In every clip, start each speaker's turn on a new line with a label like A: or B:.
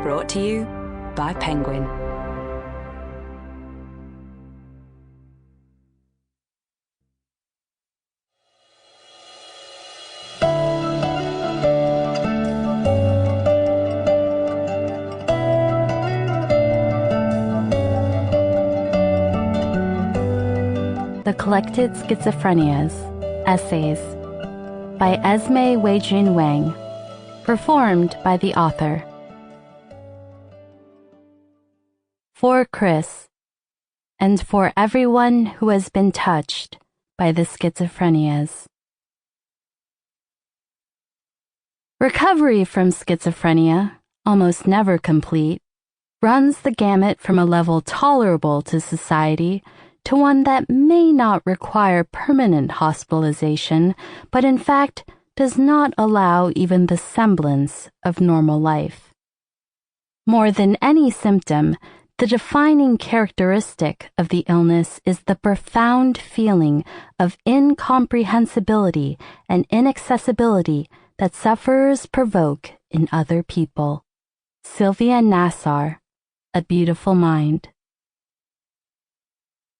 A: Brought to you by Penguin.
B: The Collected Schizophrenias, Essays, by Esmé Weijun Wang, performed by the author. For Chris, and for everyone who has been touched by the schizophrenias. Recovery from schizophrenia, almost never complete, runs the gamut from a level tolerable to society to one that may not require permanent hospitalization, but in fact does not allow even the semblance of normal life. More than any symptom, the defining characteristic of the illness is the profound feeling of incomprehensibility and inaccessibility that sufferers provoke in other people. Sylvia Nassar, A Beautiful Mind.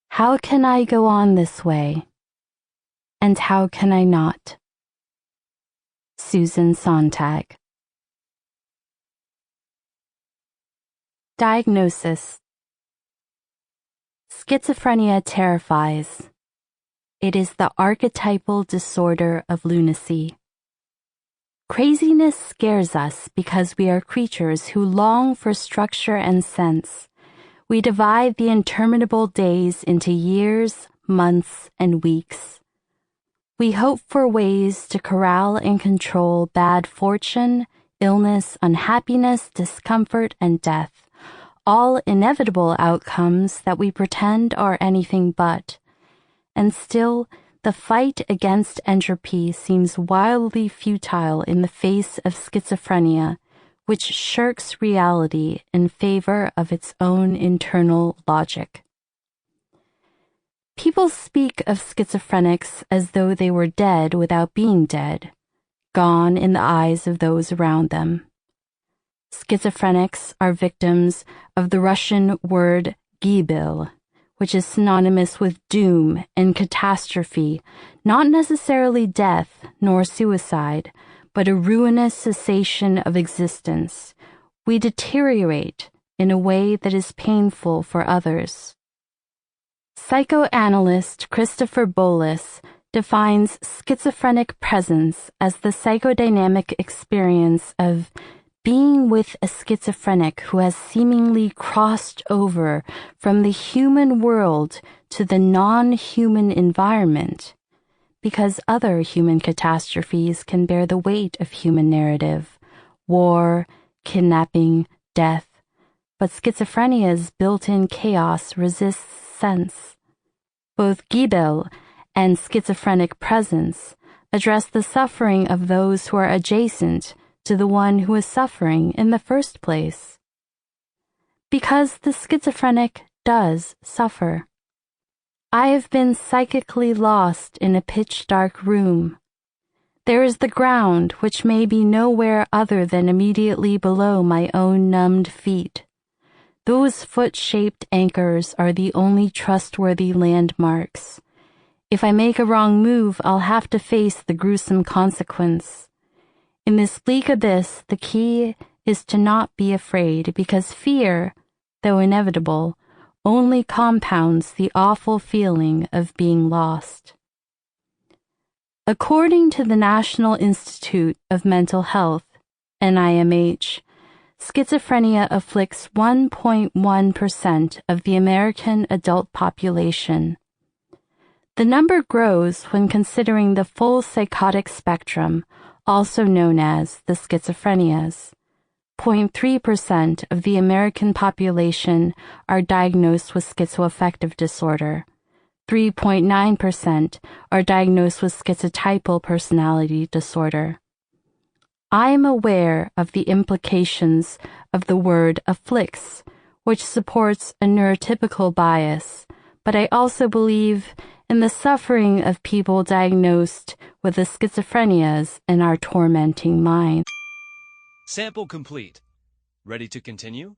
B: How can I go on this way? And how can I not? Susan Sontag. Diagnosis. Schizophrenia terrifies. It is the archetypal disorder of lunacy. Craziness scares us because we are creatures who long for structure and sense. We divide the interminable days into years, months, and weeks. We hope for ways to corral and control bad fortune, illness, unhappiness, discomfort, and death, all inevitable outcomes that we pretend are anything but. And still, the fight against entropy seems wildly futile in the face of schizophrenia, which shirks reality in favor of its own internal logic. People speak of schizophrenics as though they were dead without being dead, gone in the eyes of those around them. Schizophrenics are victims of the Russian word gibel, which is synonymous with doom and catastrophe, not necessarily death nor suicide, but a ruinous cessation of existence. We deteriorate in a way that is painful for others. Psychoanalyst Christopher Bolus defines schizophrenic presence as the psychodynamic experience of being with a schizophrenic who has seemingly crossed over from the human world to the non-human environment, because other human catastrophes can bear the weight of human narrative, war, kidnapping, death, but schizophrenia's built-in chaos resists sense. Both Gibel and schizophrenic presence address the suffering of those who are adjacent to the one who is suffering in the first place. Because the schizophrenic does suffer. I have been psychically lost in a pitch-dark room. There is the ground which may be nowhere other than immediately below my own numbed feet. Those foot-shaped anchors are the only trustworthy landmarks. If I make a wrong move, I'll have to face the gruesome consequence. In this bleak abyss, the key is to not be afraid, because fear, though inevitable, only compounds the awful feeling of being lost. According to the National Institute of Mental Health, NIMH, schizophrenia afflicts 1.1% of the American adult population. The number grows when considering the full psychotic spectrum, also known as the schizophrenias. 0.3% of the American population are diagnosed with schizoaffective disorder. 3.9% are diagnosed with schizotypal personality disorder. I am aware of the implications of the word afflicts, which supports a neurotypical bias, but I also believe in the suffering of people diagnosed with the schizophrenias in our tormenting minds.
C: Sample complete. Ready to continue?